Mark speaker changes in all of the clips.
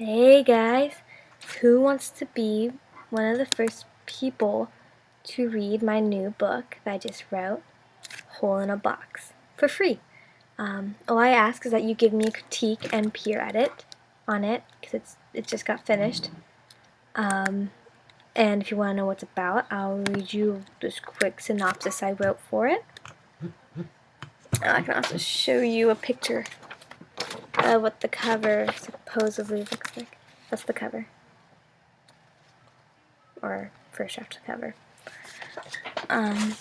Speaker 1: Hey guys, who wants to be one of the first people to read my new book that I just wrote, Hole in a Box, for free? All I ask is that you give me a critique and peer edit on it, because it just got finished. And if you want to know what it's about, I'll read you this quick synopsis I wrote for it. I can also show you a picture of what the cover supposedly looks like. That's the cover. Or first draft cover. And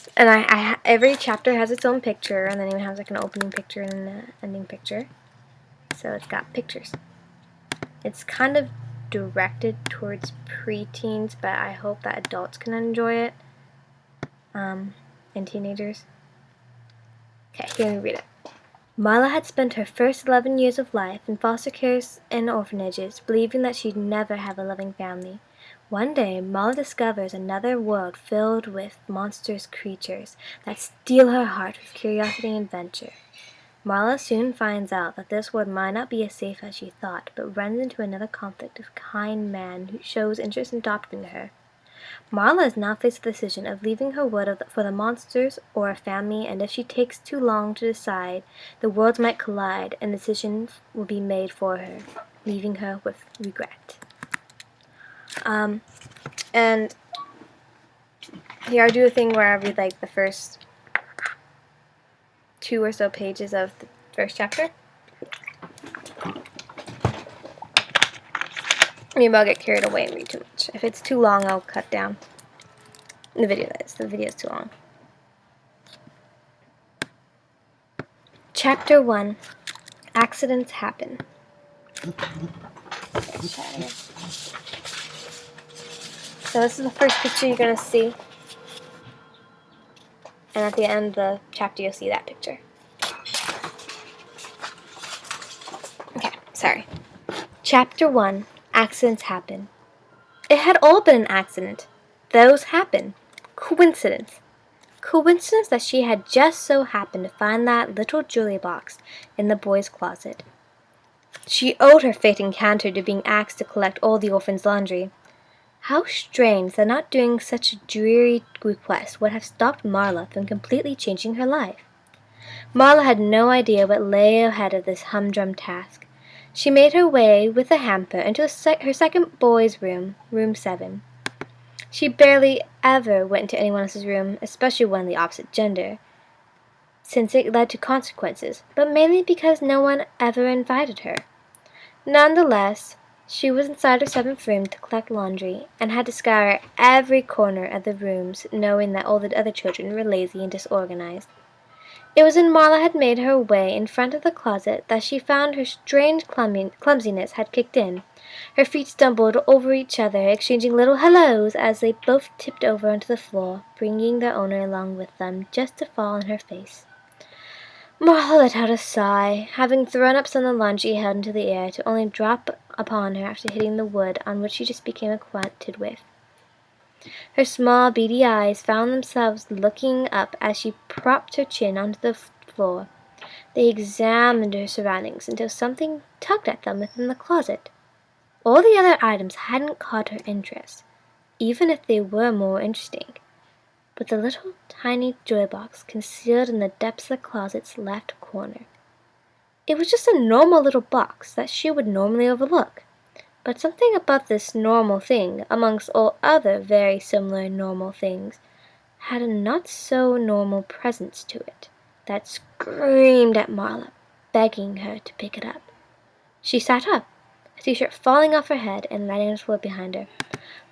Speaker 1: every chapter has its own picture, and then it has like an opening picture and an ending picture. So it's got pictures. It's kind of directed towards preteens, but I hope that adults can enjoy it. And teenagers. Okay, here, let me read it. Marla had spent her first 11 years of life in foster cares and orphanages, believing that she'd never have a loving family. One day, Marla discovers another world filled with monstrous creatures that steal her heart with curiosity and adventure. Marla soon finds out that this world might not be as safe as she thought, but runs into another conflict of a kind man who shows interest in adopting her. Marla is now faced with the decision of leaving her world for the monsters or a family, and if she takes too long to decide, the worlds might collide and decisions will be made for her, leaving her with regret. And here I do a thing where I read like the first 2 or so pages of the first chapter. Maybe I'll get carried away and read too much. If it's too long, I'll cut down the video. The video is too long. Chapter 1. Accidents happen. So this is the first picture you're going to see. And at the end of the chapter, you'll see that picture. Okay, sorry. Chapter 1. Accidents happen. It had all been an accident. Those happen. Coincidence. Coincidence that she had just so happened to find that little jewelry box in the boys' closet. She owed her fate encounter to being asked to collect all the orphans' laundry. How strange that not doing such a dreary request would have stopped Marla from completely changing her life. Marla had no idea what lay ahead of this humdrum task. She made her way with a hamper into her second boy's room, room 7. She barely ever went into anyone else's room, especially one of the opposite gender, since it led to consequences, but mainly because no one ever invited her. Nonetheless, she was inside her 7th room to collect laundry, and had to scour every corner of the rooms, knowing that all the other children were lazy and disorganized. It was when Marla had made her way in front of the closet that she found her strange clumsiness had kicked in. Her feet stumbled over each other, exchanging little hellos as they both tipped over onto the floor, bringing their owner along with them, just to fall on her face. Marla let out a sigh, having thrown up some of the laundry held into the air, to only drop upon her after hitting the wood on which she just became acquainted with. Her small, beady eyes found themselves looking up as she propped her chin onto the floor. They examined her surroundings until something tugged at them within the closet. All the other items hadn't caught her interest, even if they were more interesting. But the little tiny joy box concealed in the depths of the closet's left corner. It was just a normal little box that she would normally overlook. But something about this normal thing, amongst all other very similar normal things, had a not-so-normal presence to it that screamed at Marla, begging her to pick it up. She sat up, her t-shirt falling off her head and landing on the floor behind her.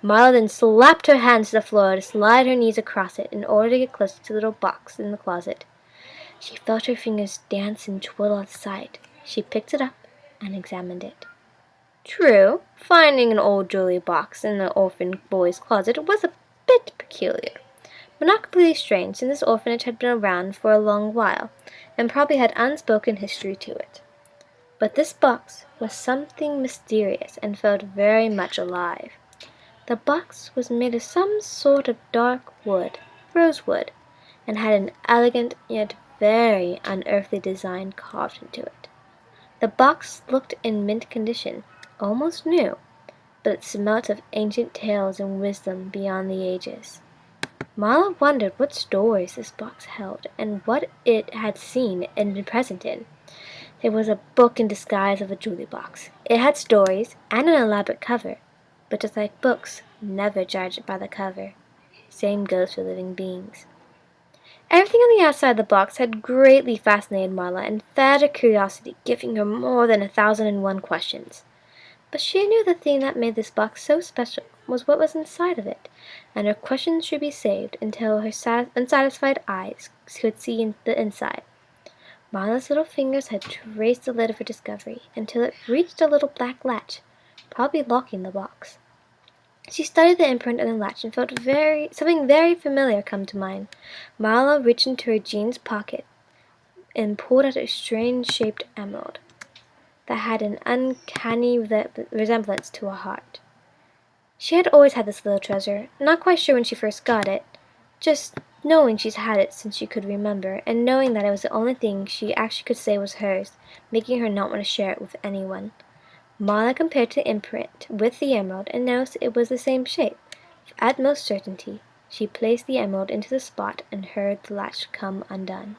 Speaker 1: Marla then slapped her hands to the floor to slide her knees across it in order to get closer to the little box in the closet. She felt her fingers dance and twirl at sight. She picked it up and examined it. True, finding an old jewelry box in the orphan boy's closet was a bit peculiar, but not completely strange, since this orphanage had been around for a long while, and probably had unspoken history to it. But this box was something mysterious and felt very much alive. The box was made of some sort of dark wood, rosewood, and had an elegant yet very unearthly design carved into it. The box looked in mint condition, almost new, but it smelt of ancient tales and wisdom beyond the ages. Marla wondered what stories this box held, and what it had seen and been present in. It was a book in disguise of a jewelry box. It had stories and an elaborate cover, but just like books, never judged by the cover. Same goes for living beings. Everything on the outside of the box had greatly fascinated Marla and fed her curiosity, giving her more than 1,001 questions. But she knew the thing that made this box so special was what was inside of it, and her questions should be saved until her unsatisfied eyes could see the inside. Marla's little fingers had traced the lid of her discovery until it reached a little black latch, probably locking the box. She studied the imprint on the latch and felt something very familiar come to mind. Marla reached into her jeans pocket and pulled out a strange-shaped emerald that had an uncanny resemblance to a heart. She had always had this little treasure, not quite sure when she first got it, just knowing she's had it since she could remember, and knowing that it was the only thing she actually could say was hers, making her not want to share it with anyone. Marla compared the imprint with the emerald and noticed it was the same shape. With utmost certainty, she placed the emerald into the spot and heard the latch come undone.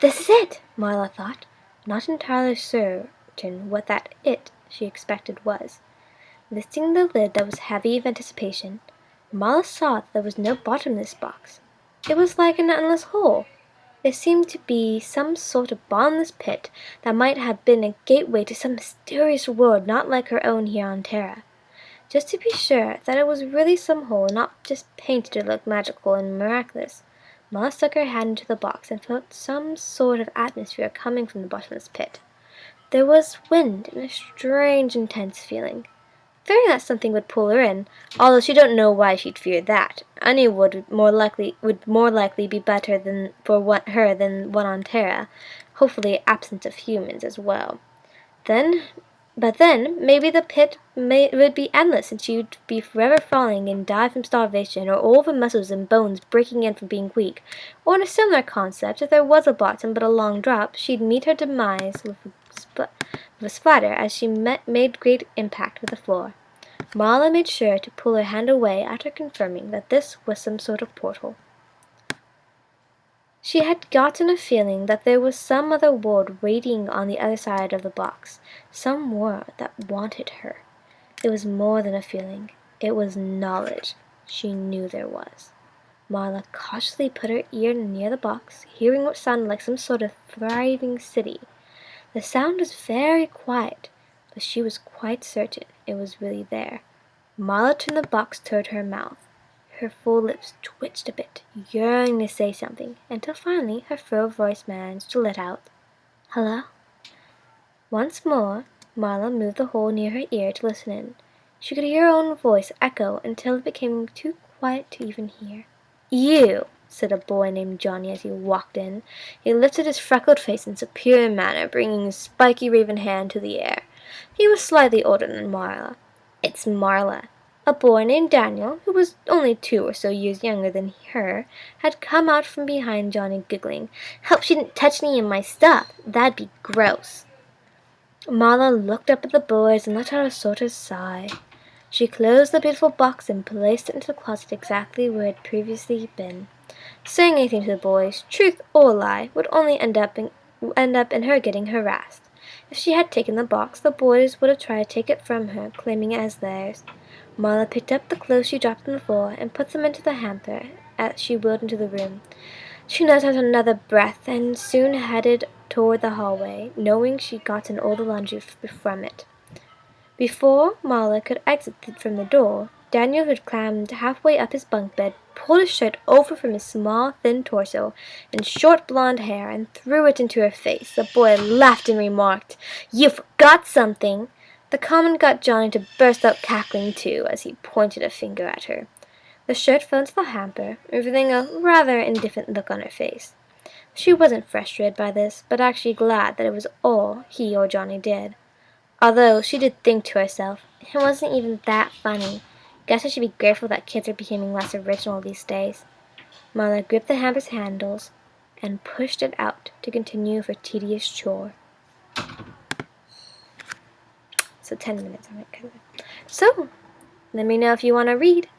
Speaker 1: "This is it!" Marla thought, not entirely certain what that "it" she expected was. Lifting the lid that was heavy with anticipation, Marla saw that there was no bottom to this box. It was like an endless hole. It seemed to be some sort of bottomless pit that might have been a gateway to some mysterious world not like her own here on Terra. Just to be sure that it was really some hole and not just painted to look magical and miraculous, Marla stuck her hand into the box and felt some sort of atmosphere coming from the bottomless pit. There was wind and a strange intense feeling. Fearing that something would pull her in, although she don't know why she'd fear that. Any wood would more likely be better for her than one on Terra, hopefully absent of humans as well. But then, maybe the pit would be endless and she'd be forever falling and die from starvation, or all of her muscles and bones breaking in from being weak. Or in a similar concept, if there was a bottom but a long drop, she'd meet her demise with a splatter as she made great impact with the floor. Marla made sure to pull her hand away after confirming that this was some sort of portal. She had gotten a feeling that there was some other world waiting on the other side of the box, some world that wanted her. It was more than a feeling. It was knowledge. She knew there was. Marla cautiously put her ear near the box, hearing what sounded like some sort of thriving city. The sound was very quiet, but she was quite certain it was really there. Marla turned the box toward her mouth. Her full lips twitched a bit, yearning to say something, until finally her full voice managed to let out, "Hello?" Once more, Marla moved the hole near her ear to listen in. She could hear her own voice echo until it became too quiet to even hear. "You!" said a boy named Johnny as he walked in. He lifted his freckled face in superior manner, bringing his spiky raven hand to the air. He was slightly older than Marla. "It's Marla." A boy named Daniel, who was only 2 or so years younger than her, had come out from behind Johnny, giggling. "Hope she didn't touch any of my stuff. That'd be gross." Marla looked up at the boys and let out a sort of sigh. She closed the beautiful box and placed it into the closet exactly where it had previously been. Saying anything to the boys, truth or lie, would only end up in her getting harassed. If she had taken the box, the boys would have tried to take it from her, claiming it as theirs. Marla picked up the clothes she dropped on the floor and put them into the hamper as she wheeled into the room. She let out another breath and soon headed toward the hallway, knowing she'd gotten all the laundry from it. Before Marla could exit from the door, Daniel, who had climbed halfway up his bunk bed, pulled his shirt over from his small, thin torso and short blonde hair and threw it into her face. The boy laughed and remarked, "You forgot something." The comment got Johnny to burst out cackling too, as he pointed a finger at her. The shirt fell into the hamper, revealing a rather indifferent look on her face. She wasn't frustrated by this, but actually glad that it was all he or Johnny did. Although she did think to herself, it wasn't even that funny. Guess I should be grateful that kids are becoming less original these days. Marla gripped the hamper's handles and pushed it out to continue her tedious chore. So 10 minutes on it. So, let me know if you want to read.